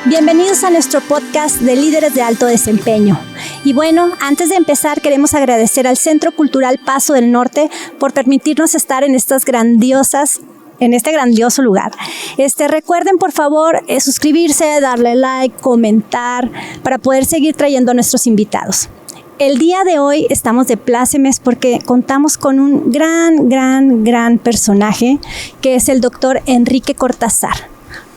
Bienvenidos a nuestro podcast de Líderes de Alto Desempeño. Y bueno, antes de empezar queremos agradecer al Centro Cultural Paso del Norte por permitirnos estar en este grandioso lugar. Recuerden por favor suscribirse, darle like, comentar para poder seguir trayendo a nuestros invitados. El día de hoy estamos de plácemes porque contamos con un gran personaje que es el doctor Enrique Cortázar,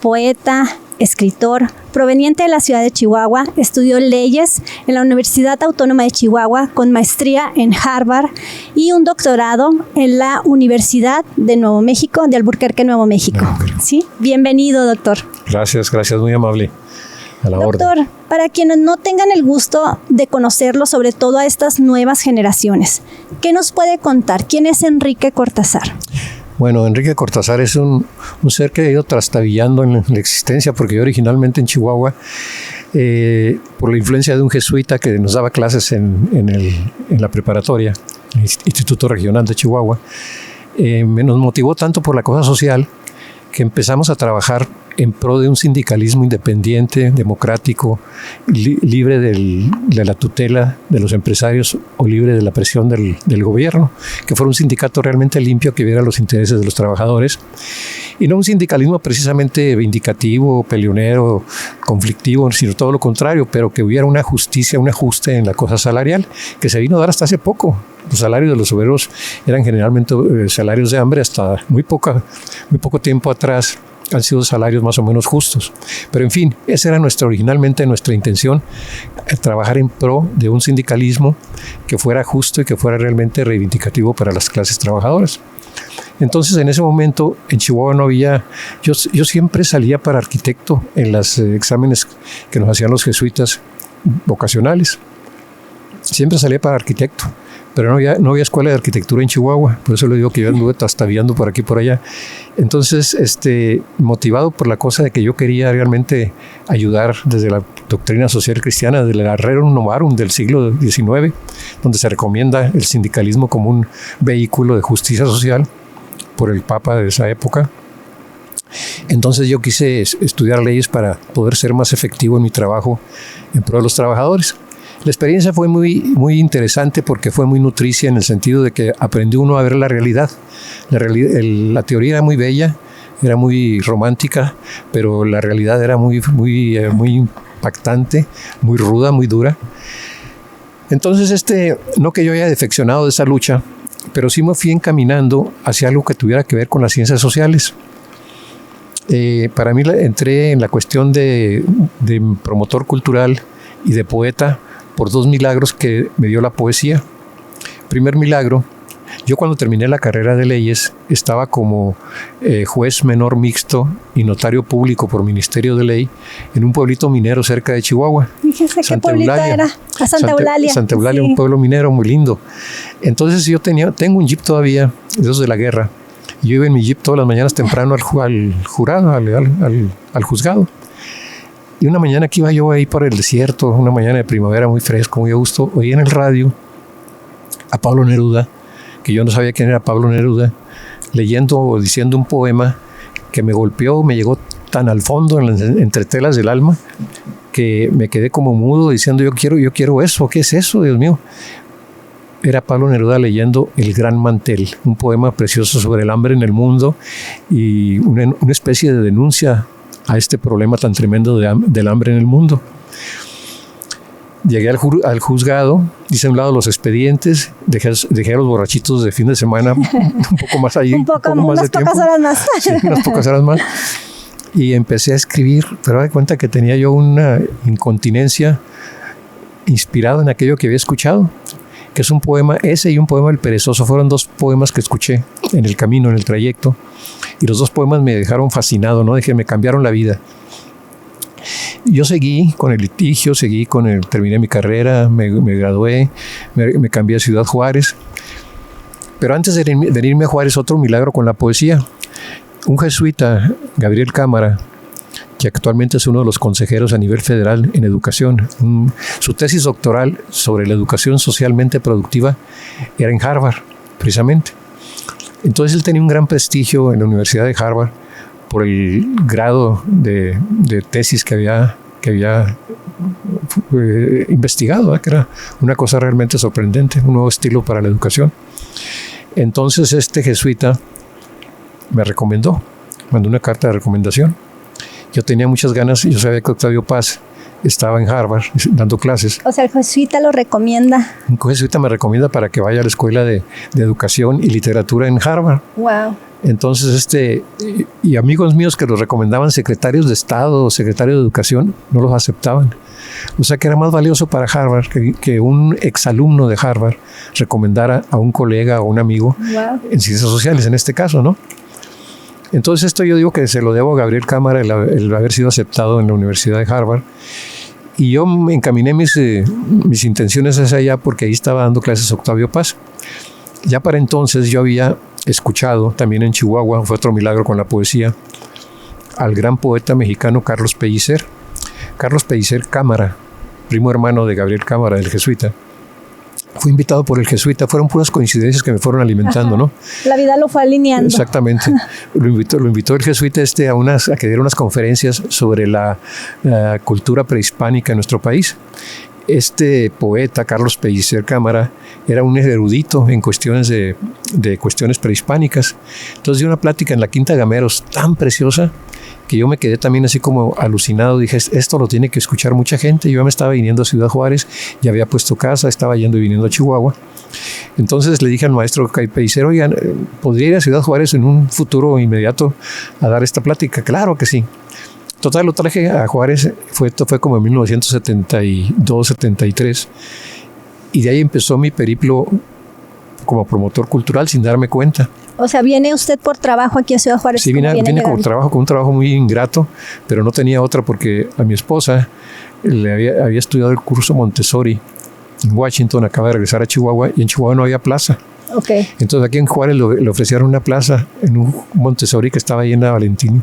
poeta, escritor, proveniente de la ciudad de Chihuahua. Estudió leyes en la Universidad Autónoma de Chihuahua con maestría en Harvard y un doctorado en la Universidad de Nuevo México, de Albuquerque, Nuevo México. ¿Sí? Bienvenido, doctor. Gracias, muy amable. A la orden. Doctor, para quienes no tengan el gusto de conocerlo, sobre todo a estas nuevas generaciones, ¿qué nos puede contar? ¿Quién es Enrique Cortázar? Bueno, Enrique Cortázar es un ser que ha ido trastabillando en la existencia, porque yo originalmente en Chihuahua, por la influencia de un jesuita que nos daba clases en la preparatoria, el Instituto Regional de Chihuahua, nos motivó tanto por la cosa social que empezamos a trabajar en pro de un sindicalismo independiente, democrático, libre de la tutela de los empresarios o libre de la presión del gobierno, que fuera un sindicato realmente limpio que viera los intereses de los trabajadores y no un sindicalismo precisamente vindicativo, peleonero, conflictivo, sino todo lo contrario, pero que hubiera una justicia, un ajuste en la cosa salarial que se vino a dar hasta hace poco. Los salarios de los obreros eran generalmente salarios de hambre, hasta muy poco tiempo atrás han sido salarios más o menos justos. Pero en fin, esa era originalmente nuestra intención, trabajar en pro de un sindicalismo que fuera justo y que fuera realmente reivindicativo para las clases trabajadoras. Entonces, en ese momento, en Chihuahua no había... Yo siempre salía para arquitecto en los exámenes que nos hacían los jesuitas vocacionales. Siempre salía para arquitecto, pero no había escuela de arquitectura en Chihuahua. Por eso le digo que yo anduve trastabillando por aquí y por allá. Entonces, motivado por la cosa de que yo quería realmente ayudar desde la doctrina social cristiana, del Rerum Novarum del siglo XIX, donde se recomienda el sindicalismo como un vehículo de justicia social por el Papa de esa época. Entonces yo quise estudiar leyes para poder ser más efectivo en mi trabajo en pro de los trabajadores. La experiencia fue muy interesante porque fue muy nutricia en el sentido de que aprendió uno a ver la realidad. La teoría era muy bella, era muy romántica, pero la realidad era muy impactante, muy ruda, muy dura. Entonces, no que yo haya defeccionado de esa lucha, pero sí me fui encaminando hacia algo que tuviera que ver con las ciencias sociales. Para mí entré en la cuestión de promotor cultural y de poeta por dos milagros que me dio la poesía. Primer milagro, yo cuando terminé la carrera de leyes estaba como juez menor mixto y notario público por Ministerio de Ley en un pueblito minero cerca de Chihuahua. Fíjese qué pueblito era. A Santa Eulalia. Santa Eulalia, sí. Un pueblo minero muy lindo. Entonces yo tengo un jeep todavía, de esos de la guerra. Yo iba en mi jeep todas las mañanas temprano al juzgado. Y una mañana que iba yo ahí por el desierto, una mañana de primavera muy fresco, muy a gusto, oí en el radio a Pablo Neruda, que yo no sabía quién era Pablo Neruda, leyendo o diciendo un poema que me golpeó, me llegó tan al fondo en las entretelas del alma que me quedé como mudo diciendo yo quiero eso, ¿qué es eso, Dios mío? Era Pablo Neruda leyendo El Gran Mantel, un poema precioso sobre el hambre en el mundo y una especie de denuncia a este problema tan tremendo del hambre en el mundo. Llegué al juzgado, hice a un lado los expedientes, dejé a los borrachitos de fin de semana un poco más allí, unas pocas horas más. Sí, unas pocas horas más. Y empecé a escribir, pero me di cuenta que tenía yo una incontinencia inspirado en aquello que había escuchado, que es un poema, ese y un poema El Perezoso, fueron dos poemas que escuché en el camino, en el trayecto, y los dos poemas me dejaron fascinado, ¿no? Me cambiaron la vida. Yo seguí con el litigio, terminé mi carrera, me gradué, me cambié a Ciudad Juárez, pero antes de venirme a Juárez, otro milagro con la poesía. Un jesuita, Gabriel Cámara, que actualmente es uno de los consejeros a nivel federal en educación. Su tesis doctoral sobre la educación socialmente productiva era en Harvard, precisamente. Entonces él tenía un gran prestigio en la Universidad de Harvard por el grado de tesis que había investigado, que era una cosa realmente sorprendente, un nuevo estilo para la educación. Entonces este jesuita me recomendó, mandó una carta de recomendación. Yo tenía muchas ganas, yo sabía que Octavio Paz estaba en Harvard dando clases. O sea, el jesuita lo recomienda. Un jesuita me recomienda para que vaya a la escuela de educación y literatura en Harvard. Wow. Entonces, y amigos míos que los recomendaban secretarios de Estado o secretarios de Educación, no los aceptaban. O sea que era más valioso para Harvard que un exalumno de Harvard recomendara a un colega o un amigo en ciencias sociales, en este caso, ¿no? Entonces esto yo digo que se lo debo a Gabriel Cámara, el haber sido aceptado en la Universidad de Harvard. Y yo me encaminé mis intenciones hacia allá porque ahí estaba dando clases Octavio Paz. Ya para entonces yo había escuchado también en Chihuahua, fue otro milagro con la poesía, al gran poeta mexicano Carlos Pellicer. Carlos Pellicer Cámara, primo hermano de Gabriel Cámara, del jesuita. Fui invitado por el jesuita, fueron puras coincidencias que me fueron alimentando, ¿no? La vida lo fue alineando. Exactamente. Lo invitó el jesuita a que diera unas conferencias sobre la cultura prehispánica en nuestro país. Este poeta, Carlos Pellicer Cámara, era un erudito en cuestiones de cuestiones prehispánicas. Entonces dio una plática en la Quinta Gameros tan preciosa que yo me quedé también así como alucinado. Dije, esto lo tiene que escuchar mucha gente. Yo ya me estaba viniendo a Ciudad Juárez, ya había puesto casa, estaba yendo y viniendo a Chihuahua. Entonces le dije al maestro Pellicer, oigan, ¿podría ir a Ciudad Juárez en un futuro inmediato a dar esta plática? Claro que sí. Total, lo traje a Juárez, esto fue como en 1972, 73, y de ahí empezó mi periplo como promotor cultural sin darme cuenta. O sea, ¿viene usted por trabajo aquí a Ciudad Juárez? Sí, vine como trabajo, con un trabajo muy ingrato, pero no tenía otra porque a mi esposa había estudiado el curso Montessori en Washington, acaba de regresar a Chihuahua, y en Chihuahua no había plaza. Okay. Entonces aquí en Juárez le ofrecieron una plaza en un Montessori que estaba ahí en la Valentín,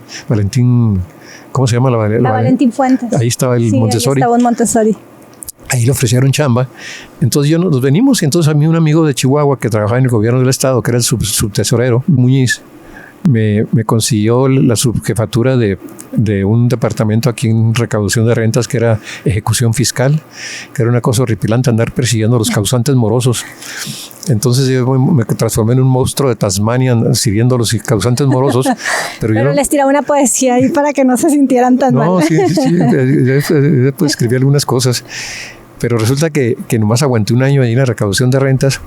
¿cómo se llama? La Valentín Fuentes. Ahí estaba el Montessori. Ahí estaba un Montessori. Ahí le ofrecieron chamba. Entonces nos venimos y entonces a mí un amigo de Chihuahua que trabajaba en el gobierno del estado, que era el subtesorero, Muñiz, me consiguió la subjefatura de un departamento aquí en recaudación de rentas que era ejecución fiscal, que era una cosa horripilante andar persiguiendo a los causantes morosos. Entonces yo me transformé en un monstruo de Tasmania sirviendo a los causantes morosos. Pero les tiraba una poesía ahí para que no se sintieran tan mal. No, sí, después escribí algunas cosas. Pero resulta que nomás aguanté un año ahí en la recaudación de rentas.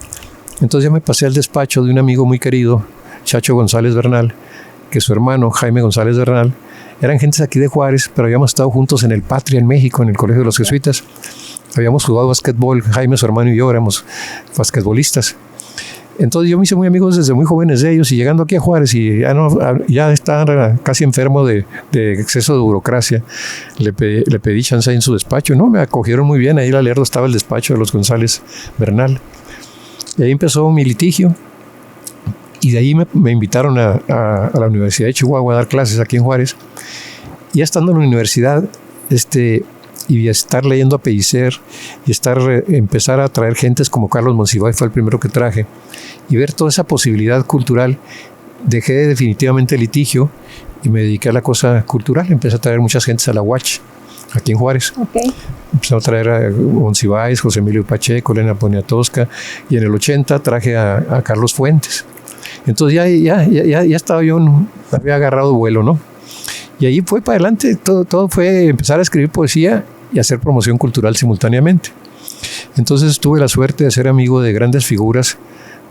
Entonces ya me pasé al despacho de un amigo muy querido, Chacho González Bernal, que su hermano Jaime González Bernal, eran gentes aquí de Juárez, pero habíamos estado juntos en el Patria en México, en el Colegio de los Jesuitas. Habíamos jugado básquetbol, Jaime, su hermano y yo éramos basquetbolistas. Entonces yo me hice muy amigos desde muy jóvenes de ellos, y llegando aquí a Juárez y ya estaba casi enfermo de exceso de burocracia, le pedí chance en su despacho. No, me acogieron muy bien, ahí en la Lerdo estaba el despacho de los González Bernal. Y ahí empezó mi litigio. Y de ahí me invitaron a la Universidad de Chihuahua a dar clases aquí en Juárez. Y ya estando en la universidad, y estar leyendo a Pellicer, y empezar a traer gentes como Carlos Monsiváis, fue el primero que traje, y ver toda esa posibilidad cultural, dejé definitivamente el litigio y me dediqué a la cosa cultural. Empecé a traer muchas gentes a la UACH, aquí en Juárez. Okay. Empecé a traer a Monsiváis, José Emilio Pacheco, Elena Poniatowska, y en el 80 traje a Carlos Fuentes. Entonces ya estaba yo, había agarrado vuelo, ¿no? Y ahí fue para adelante, todo fue empezar a escribir poesía y hacer promoción cultural simultáneamente. Entonces tuve la suerte de ser amigo de grandes figuras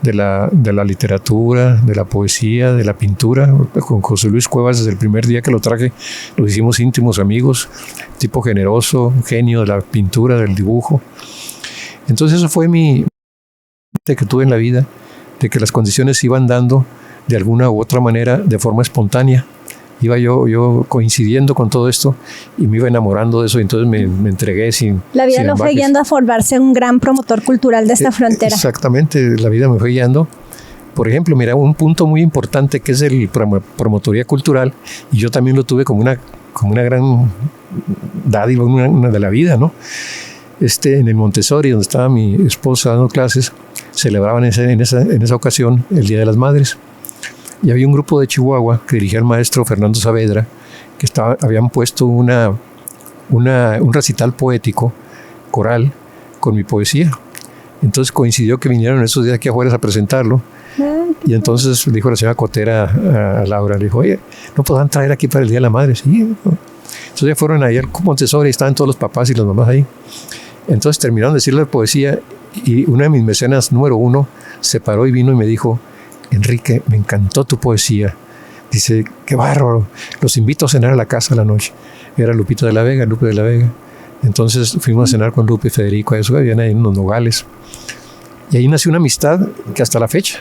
de la literatura, de la poesía, de la pintura. Con José Luis Cuevas, desde el primer día que lo traje, los hicimos íntimos amigos, tipo generoso, genio de la pintura, del dibujo. Entonces eso fue mi que tuve en la vida, de que las condiciones se iban dando de alguna u otra manera de forma espontánea. Iba yo coincidiendo con todo esto y me iba enamorando de eso, y entonces me entregué sin La vida lo fue guiando a formarse un gran promotor cultural de esta frontera. Exactamente, la vida me fue guiando. Por ejemplo, mira, un punto muy importante que es el promotoría cultural, y yo también lo tuve como una gran dádiva, una de la vida, ¿no? En el Montessori, donde estaba mi esposa dando clases, celebraban en esa ocasión el Día de las Madres. y había un grupo de Chihuahua que dirigía el maestro Fernando Saavedra, que habían puesto un recital poético, coral, con mi poesía. Entonces coincidió que vinieron esos días aquí a Juárez a presentarlo. Y entonces dijo la señora Cotera a Laura, le dijo, oye, ¿no podrán traer aquí para el Día de la Madre? Sí. Entonces ya fueron ahí al Montessori, estaban todos los papás y las mamás ahí. Entonces terminaron de decirle la poesía y una de mis mecenas número 1 se paró y vino y me dijo, Enrique, me encantó tu poesía. Dice, qué bárbaro, los invito a cenar a la casa a la noche. Era Lupe de la Vega. Entonces fuimos a cenar con Lupe y Federico, eso habían ahí unos nogales. Y ahí nació una amistad que hasta la fecha.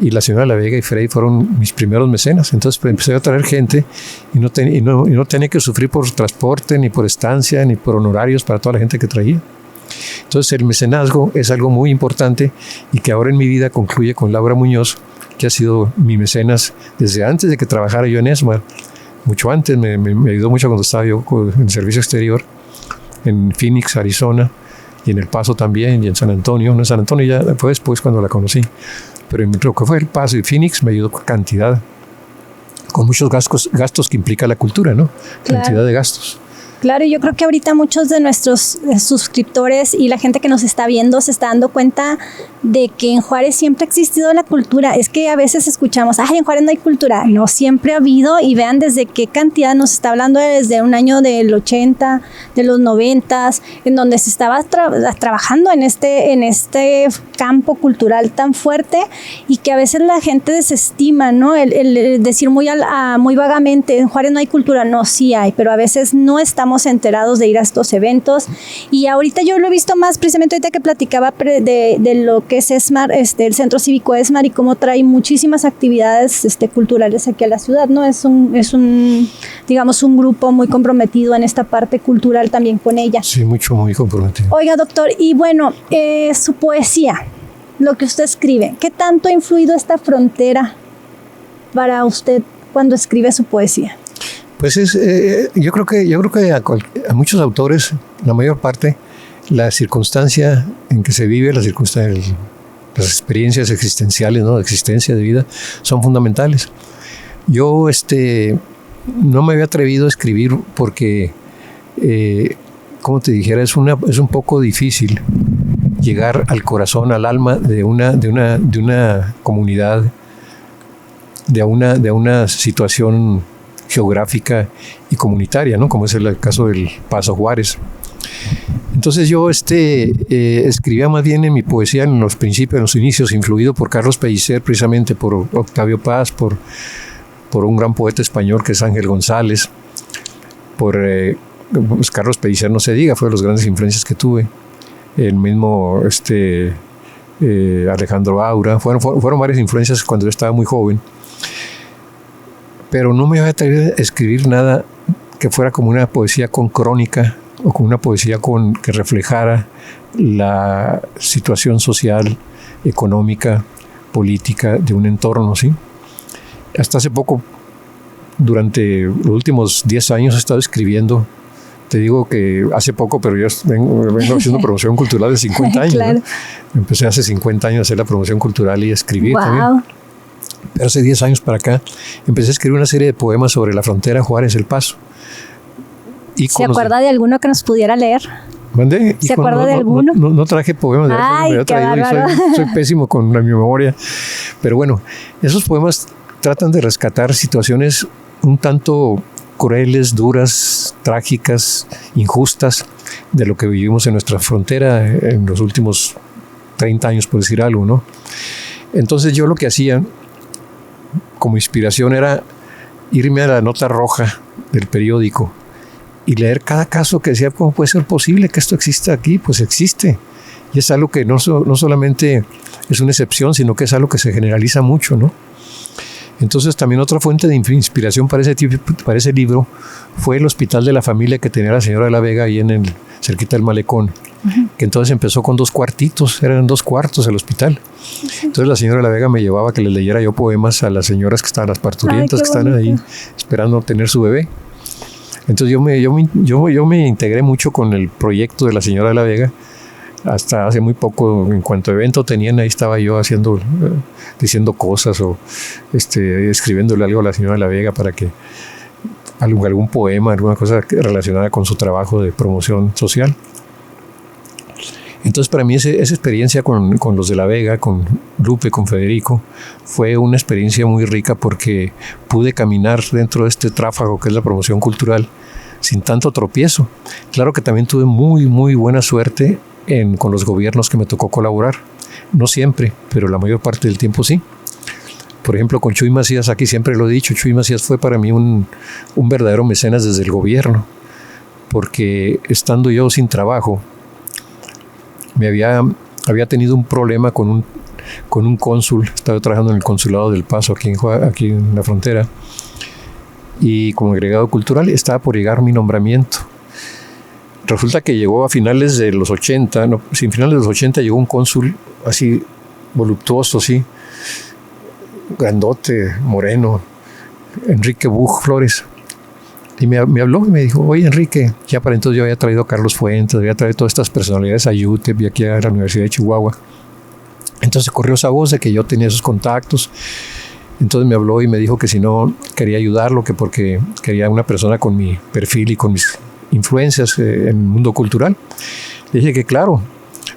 Y la señora de la Vega y Freddy fueron mis primeros mecenas. Entonces pues, empecé a traer gente y no tenía que sufrir por transporte, ni por estancia, ni por honorarios para toda la gente que traía. Entonces el mecenazgo es algo muy importante y que ahora en mi vida concluye con Laura Muñoz, que ha sido mi mecenas desde antes de que trabajara yo en ESMAD. Mucho antes, me ayudó mucho cuando estaba yo en servicio exterior, en Phoenix, Arizona, y en El Paso también, y en San Antonio. No, en San Antonio ya fue después cuando la conocí. Pero en lo que fue El Paso y Phoenix me ayudó con cantidad, con muchos gastos que implica la cultura, ¿no? Claro. Cantidad de gastos. Claro, y yo creo que ahorita muchos de nuestros suscriptores y la gente que nos está viendo se está dando cuenta de que en Juárez siempre ha existido la cultura. Es que a veces escuchamos, en Juárez no hay cultura. No, siempre ha habido, y vean desde qué cantidad nos está hablando, desde un año del 80, de los 90, en donde se estaba trabajando en este campo cultural tan fuerte y que a veces la gente desestima, ¿no? El decir muy vagamente, en Juárez no hay cultura. No, sí hay, pero a veces no estamos enterados de ir a estos eventos. Y ahorita yo lo he visto más, precisamente ahorita que platicaba de lo que es ESMAR, el Centro Cívico ESMAR, y cómo trae muchísimas actividades culturales aquí a la ciudad, ¿no? Es un digamos, un grupo muy comprometido en esta parte cultural también con ella. Sí, muy comprometido. Oiga, doctor, y bueno, su poesía, lo que usted escribe, ¿qué tanto ha influido esta frontera para usted cuando escribe su poesía? Pues yo creo que a muchos autores, la mayor parte, la circunstancia en que se vive, las experiencias existenciales, ¿no? De existencia, de vida, son fundamentales. Yo no me había atrevido a escribir porque, como te dijera, es un poco difícil llegar al corazón, al alma de una comunidad, de una situación geográfica y comunitaria, ¿no? Como es el caso del Paso Juárez. Entonces yo escribía más bien en mi poesía en los principios, en los inicios, influido por Carlos Pellicer, precisamente por Octavio Paz, por un gran poeta español que es Ángel González, por pues Carlos Pellicer no se diga, fue de las grandes influencias que tuve, el mismo Alejandro Aura, fueron varias influencias cuando yo estaba muy joven. Pero no me había atrevido a escribir nada que fuera como una poesía con crónica o como una poesía que reflejara la situación social, económica, política de un entorno, ¿sí? Hasta hace poco, durante los últimos 10 años he estado escribiendo. Te digo que hace poco, pero yo vengo haciendo promoción cultural de 50 años. Claro. ¿No? Empecé hace 50 años a hacer la promoción cultural y a escribir también. Pero hace 10 años para acá empecé a escribir una serie de poemas sobre la frontera Juárez-El Paso. ¿Se acuerda de alguno que nos pudiera leer? ¿Mandé? ¿Se acuerda de alguno? No traje poemas. Ay, qué bárbaro. Soy pésimo con mi memoria. Pero bueno, esos poemas tratan de rescatar situaciones un tanto crueles, duras, trágicas, injustas de lo que vivimos en nuestra frontera en los últimos 30 años, por decir algo, ¿no? Entonces yo lo que hacía como inspiración era irme a la nota roja del periódico y leer cada caso que decía, ¿cómo puede ser posible que esto exista aquí? Pues existe. Y es algo que no solamente es una excepción, sino que es algo que se generaliza mucho, ¿no? Entonces también otra fuente de inspiración para ese libro fue el Hospital de la Familia que tenía la señora de la Vega ahí cerquita del malecón. Que entonces empezó con 2 cuartitos, eran 2 cuartos el hospital. Entonces la señora de la Vega me llevaba a que les leyera yo poemas a las señoras que estaban, las parturientas que están ahí esperando tener su bebé. Entonces yo me integré mucho con el proyecto de la señora de la Vega hasta hace muy poco, en cuanto evento tenían, ahí estaba yo haciendo, diciendo cosas o escribiéndole algo a la señora de la Vega para que algún poema, alguna cosa relacionada con su trabajo de promoción social. Entonces para mí esa experiencia con los de la Vega, con Lupe, con Federico, fue una experiencia muy rica porque pude caminar dentro de este tráfago que es la promoción cultural sin tanto tropiezo. Claro que también tuve muy, muy buena suerte con los gobiernos que me tocó colaborar. No siempre, pero la mayor parte del tiempo sí. Por ejemplo, con Chuy Macías, aquí siempre lo he dicho, Chuy Macías fue para mí un verdadero mecenas desde el gobierno, porque estando yo sin trabajo, había tenido un problema con un cónsul. Estaba trabajando en el consulado del Paso aquí en la frontera, y como agregado cultural estaba por llegar mi nombramiento. Resulta que llegó a finales de los 80, finales de los 80 llegó un cónsul así voluptuoso, así grandote, moreno, Enrique Buch Flores. Y me habló y me dijo, oye Enrique, ya para entonces yo había traído a Carlos Fuentes, había traído todas estas personalidades a UTEP y aquí a la Universidad de Chihuahua. Entonces corrió esa voz de que yo tenía esos contactos. Entonces me habló y me dijo que si no quería ayudarlo, que porque quería una persona con mi perfil y con mis influencias en el mundo cultural. Le dije que claro.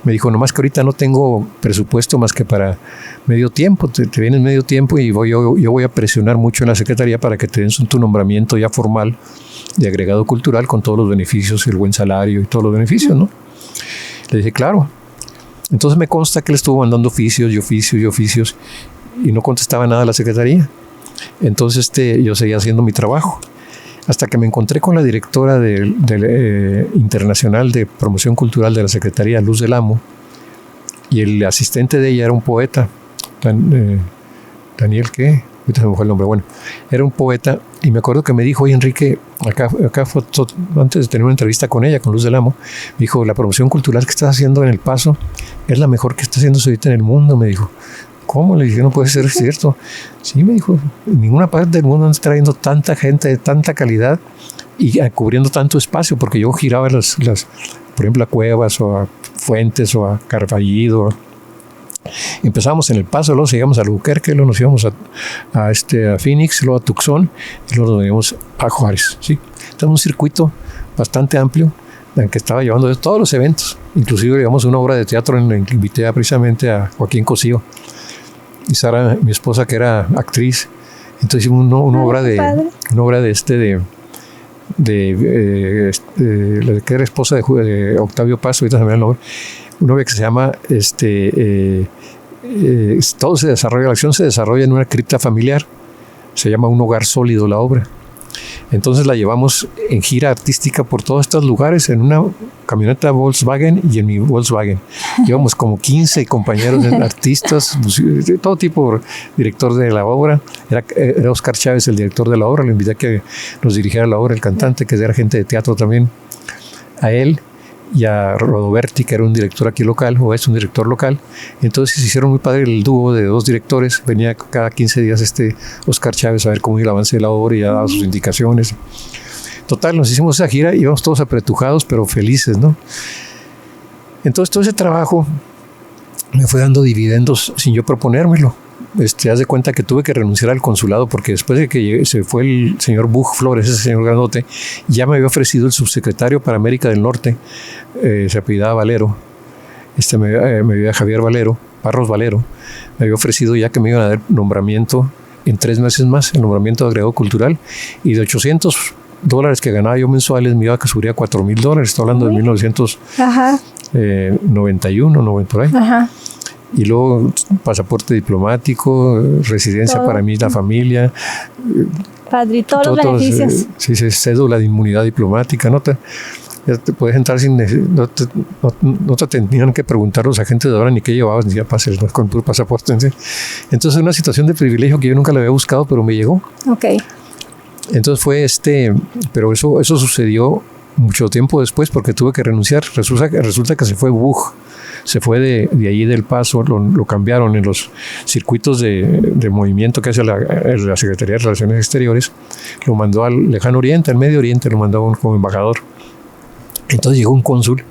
Me dijo, nomás que ahorita no tengo presupuesto más que para medio tiempo, te vienes medio tiempo y yo voy a presionar mucho en la Secretaría para que te den tu nombramiento ya formal de agregado cultural con todos los beneficios, el buen salario y todos los beneficios, ¿no? Le dije, claro. Entonces me consta que le estuvo mandando oficios y no contestaba nada a la Secretaría. Entonces yo seguía haciendo mi trabajo. Hasta que me encontré con la directora del Internacional de Promoción Cultural de la Secretaría, Luz del Amo, y el asistente de ella era un poeta, Daniel, ¿qué? Ahorita se me fue el nombre, bueno, era un poeta, y me acuerdo que me dijo, oye Enrique, acá fue antes de tener una entrevista con ella, con Luz del Amo, me dijo, la promoción cultural que estás haciendo en El Paso es la mejor que está haciendo ahorita en el mundo, me dijo. ¿Cómo? Le dije, no puede ser cierto. Sí, me dijo, en ninguna parte del mundo están trayendo tanta gente de tanta calidad y cubriendo tanto espacio, porque yo giraba por ejemplo, a Cuevas o a Fuentes o a Carballido. Empezamos en El Paso, luego seguíamos a Albuquerque, luego nos íbamos a Phoenix, luego a Tucson y luego nos íbamos a Juárez. ¿Sí? Entonces un circuito bastante amplio en que estaba llevando todos los eventos. Inclusive llevamos una obra de teatro en la que invité precisamente a Joaquín Cosío y Sara, mi esposa, que era actriz. Entonces hicimos una obra de la que era esposa de Octavio Paz, ahorita se me da el nombre, una obra que se llama todo se desarrolla, la acción se desarrolla en una cripta familiar, se llama Un Hogar Sólido la obra. Entonces la llevamos en gira artística por todos estos lugares en una camioneta Volkswagen y en mi Volkswagen. Llevamos como 15 compañeros artistas, de todo tipo, director de la obra. Era Oscar Chávez el director de la obra, lo invité a que nos dirigiera la obra, el cantante, que era gente de teatro también. A él y a Rodoberti, que era un director aquí local, o es un director local. Entonces se hicieron muy padre el dúo de dos directores. Venía cada 15 días Oscar Chávez a ver cómo iba el avance de la obra y ya daba sus indicaciones. Total, nos hicimos esa gira y íbamos todos apretujados, pero felices, ¿no? Entonces todo ese trabajo me fue dando dividendos sin yo proponérmelo. Haz de cuenta que tuve que renunciar al consulado porque después de que se fue el señor Buch Flores, ese señor grandote, ya me había ofrecido el subsecretario para América del Norte, se apellidaba Valero, me había Javier Valero, Barros Valero, me había ofrecido ya que me iban a dar nombramiento en 3 meses más, el nombramiento de agregado cultural, y de $800 que ganaba yo mensuales me iba a subir a $4,000, estoy hablando de 1991, 90 por ahí. Ajá. Y luego pasaporte diplomático, residencia todo para mí, la familia. Padre, todos los beneficios. Sí, cédula de inmunidad diplomática. Ya te puedes entrar sin no te tenían que preguntar los agentes de ahora ni qué llevabas, ni ya pases con tu pasaporte. Entonces es una situación de privilegio que yo nunca la había buscado, pero me llegó. Ok. Entonces fue pero eso sucedió mucho tiempo después porque tuve que renunciar. Resulta que se fue Buch. Se fue de ahí del Paso, lo cambiaron en los circuitos de movimiento que hace la Secretaría de Relaciones Exteriores, lo mandó al Lejano Oriente, al Medio Oriente, lo mandó como embajador. Entonces llegó un cónsul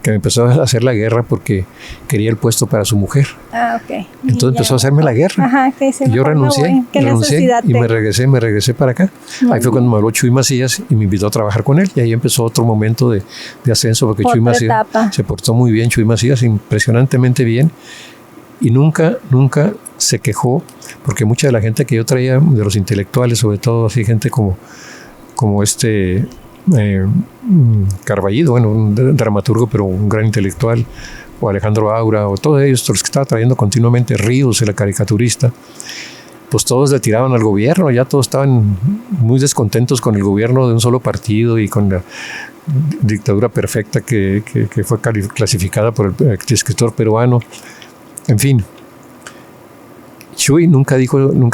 que me empezó a hacer la guerra porque quería el puesto para su mujer. Ah, ok. Entonces empezó a hacerme la guerra. Ajá, que y yo renuncié y me regresé para acá. Ahí fue cuando me habló Chuy Macías y me invitó a trabajar con él. Y ahí empezó otro momento de ascenso, porque Chuy Macías se portó muy bien. Chuy Macías, impresionantemente bien. Y nunca se quejó, porque mucha de la gente que yo traía, de los intelectuales, sobre todo así gente como Carballido, bueno, un dramaturgo, pero un gran intelectual, o Alejandro Aura, o todos ellos, los que estaba trayendo continuamente, Ríos, el caricaturista, pues todos le tiraban al gobierno, ya todos estaban muy descontentos con el gobierno de un solo partido y con la dictadura perfecta que fue clasificada por el escritor peruano. En fin, Chuy nunca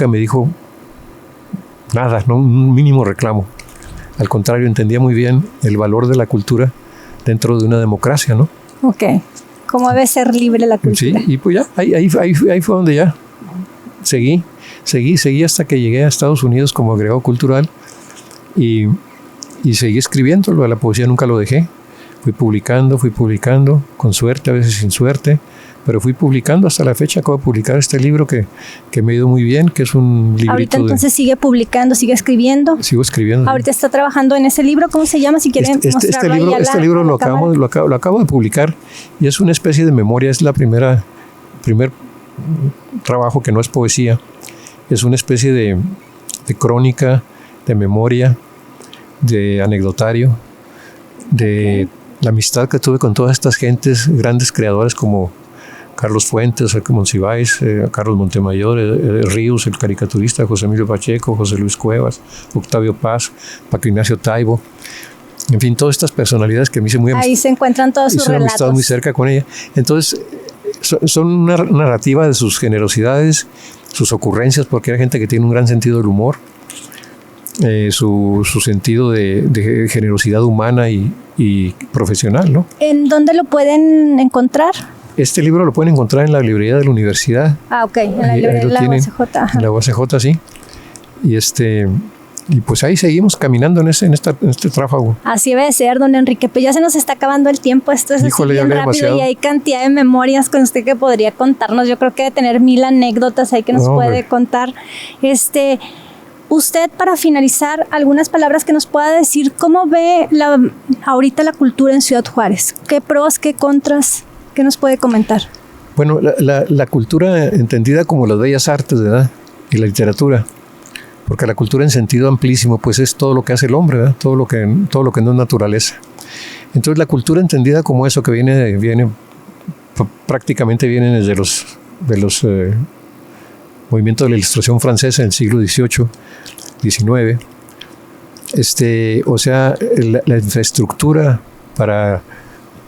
me dijo nada, no un mínimo reclamo. Al contrario, entendía muy bien el valor de la cultura dentro de una democracia, ¿no? Ok. ¿Cómo debe ser libre la cultura? Sí, y pues ya, ahí fue donde ya seguí hasta que llegué a Estados Unidos como agregado cultural y seguí escribiendo. Lo de la poesía nunca lo dejé. Fui publicando, con suerte, a veces sin suerte, pero fui publicando hasta la fecha. Acabo de publicar este libro que me ha ido muy bien, que es un librito. Ahorita entonces sigue publicando, sigue escribiendo. Sigo escribiendo. Ahorita está trabajando en ese libro. ¿Cómo se llama? Si quieren mostrarlo. Este libro lo acabo de publicar y es una especie de memoria. Es la primer trabajo que no es poesía. Es una especie de crónica, de memoria, de anecdotario, de la amistad que tuve con todas estas gentes, grandes creadores como Carlos Fuentes, Monsiváis, Carlos Montemayor, Ríos, el caricaturista, José Emilio Pacheco, José Luis Cuevas, Octavio Paz, Paco Ignacio Taibo. En fin, todas estas personalidades que me hice muy amistad. Ahí se encuentran todos sus relatos. Estado muy cerca con ella. Entonces, son una narrativa de sus generosidades, sus ocurrencias, porque era gente que tiene un gran sentido del humor, su sentido de generosidad humana y profesional, ¿no? ¿En dónde lo pueden encontrar? Este libro lo pueden encontrar en la librería de la universidad. Ah, ok, en la librería de la UACJ. En la UACJ, sí. Y pues ahí seguimos caminando en este tráfago. Así debe ser, don Enrique. Pues ya se nos está acabando el tiempo. Esto es así bien rápido demasiado. Y hay cantidad de memorias con usted que podría contarnos. Yo creo que debe tener 1000 anécdotas ahí que nos puede contar. Usted, para finalizar, algunas palabras que nos pueda decir, ¿cómo ve ahorita la cultura en Ciudad Juárez? ¿Qué pros, qué contras? ¿Qué nos puede comentar? Bueno, la cultura entendida como las bellas artes, ¿verdad? Y la literatura. Porque la cultura en sentido amplísimo, pues es todo lo que hace el hombre, ¿verdad? Todo lo que no es naturaleza. Entonces la cultura entendida como eso que prácticamente viene desde los movimientos de la Ilustración francesa en el siglo XVIII, XIX. O sea, la infraestructura para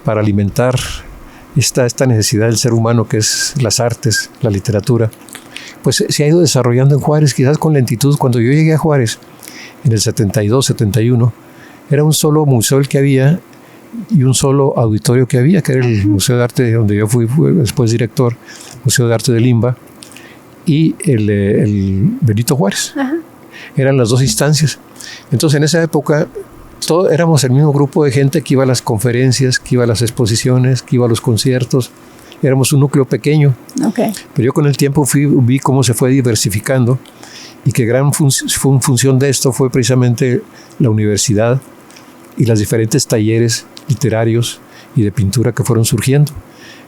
alimentar esta necesidad del ser humano, que es las artes, la literatura, pues se ha ido desarrollando en Juárez, quizás con lentitud. Cuando yo llegué a Juárez, en el 72, 71, era un solo museo el que había y un solo auditorio que había, que era el Museo de Arte, donde yo fui después director, Museo de Arte de Limba, y el Benito Juárez. Ajá. Eran las dos instancias. Entonces, en esa época, todos éramos el mismo grupo de gente que iba a las conferencias, que iba a las exposiciones, que iba a los conciertos. Éramos un núcleo pequeño. Okay. Pero yo con el tiempo vi cómo se fue diversificando y que gran función de esto fue precisamente la universidad y los diferentes talleres literarios y de pintura que fueron surgiendo.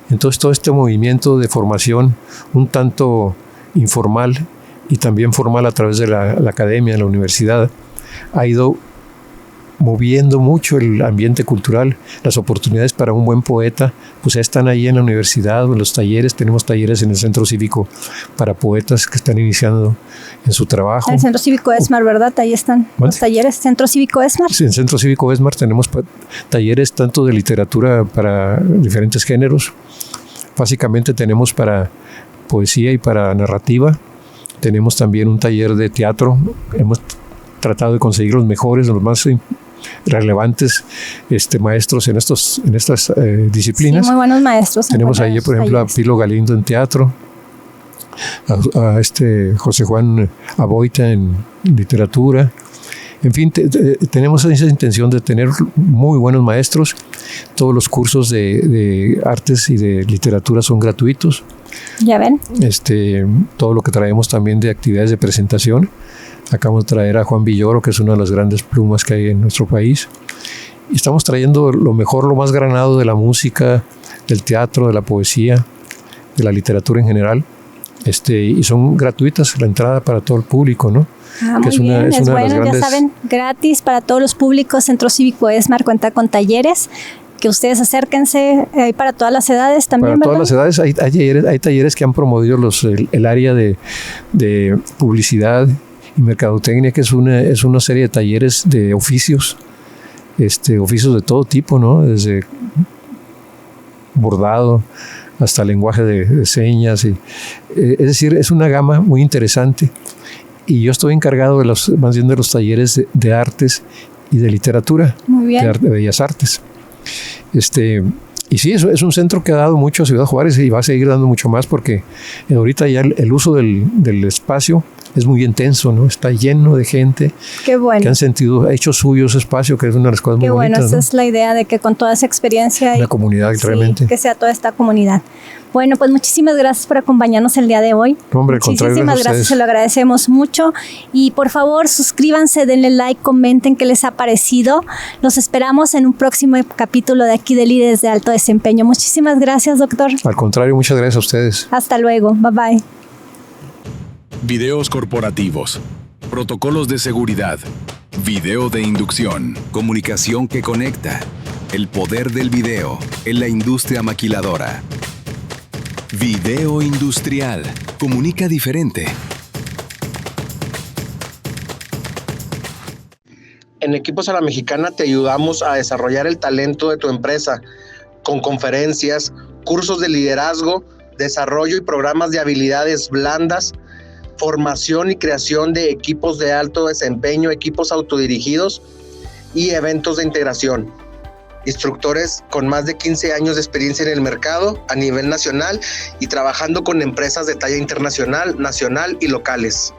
Entonces, todo este movimiento de formación, un tanto informal y también formal a través de la academia, la universidad, ha ido moviendo mucho el ambiente cultural. Las oportunidades para un buen poeta pues ya están ahí en la universidad o en los talleres. Tenemos talleres en el Centro Cívico para poetas que están iniciando en su trabajo. En el Centro Cívico Esmar, ¿verdad? Ahí están los talleres. ¿Centro Cívico Esmar? Sí, en el Centro Cívico Esmar tenemos talleres tanto de literatura para diferentes géneros. Básicamente tenemos para poesía y para narrativa. Tenemos también un taller de teatro. Hemos tratado de conseguir los mejores, los más relevantes maestros en estas disciplinas. Sí, muy buenos maestros. Tenemos ahí, por ejemplo, a Pilo Galindo en teatro, a José Juan Aboita en literatura, En fin, tenemos esa intención de tener muy buenos maestros. Todos los cursos de artes y de literatura son gratuitos. Ya ven. Todo lo que traemos también de actividades de presentación. Acabamos de traer a Juan Villoro, que es una de las grandes plumas que hay en nuestro país. Y estamos trayendo lo mejor, lo más granado de la música, del teatro, de la poesía, de la literatura en general. Y son gratuitas la entrada para todo el público, ¿no? Muy bien, es bueno, grandes... ya saben, gratis para todos los públicos. Centro Cívico Esmar cuenta con talleres, que ustedes acérquense, hay para todas las edades también, para ¿verdad? Todas las edades, hay talleres que han promovido el área de publicidad y mercadotecnia, que es una serie de talleres de oficios, oficios de todo tipo, ¿no? Desde bordado hasta lenguaje de señas. Es decir, es una gama muy interesante. Y yo estoy encargado más bien de los talleres de artes y de literatura, muy bien, de bellas artes. Y sí, eso es un centro que ha dado mucho a Ciudad Juárez y va a seguir dando mucho más, porque ahorita ya el uso del espacio es muy intenso, ¿no? Está lleno de gente. Qué bueno. Que han hecho suyo ese espacio, que es una de las cosas muy bonitas. Qué bueno, ¿no? esa es la idea, de que con toda esa experiencia... Una comunidad, sí, realmente. Que sea toda esta comunidad. Bueno, pues muchísimas gracias por acompañarnos el día de hoy. Hombre, muchísimas gracias, se lo agradecemos mucho. Y por favor, suscríbanse, denle like, comenten qué les ha parecido. Los esperamos en un próximo capítulo de aquí de Líderes de Alto Desempeño. Muchísimas gracias, doctor. Al contrario, muchas gracias a ustedes. Hasta luego, bye bye. Videos corporativos, protocolos de seguridad, video de inducción, comunicación que conecta, el poder del video en la industria maquiladora. Video industrial, comunica diferente. En Equipos a la Mexicana te ayudamos a desarrollar el talento de tu empresa con conferencias, cursos de liderazgo, desarrollo y programas de habilidades blandas, formación y creación de equipos de alto desempeño, equipos autodirigidos y eventos de integración. Instructores con más de 15 años de experiencia en el mercado a nivel nacional y trabajando con empresas de talla internacional, nacional y locales.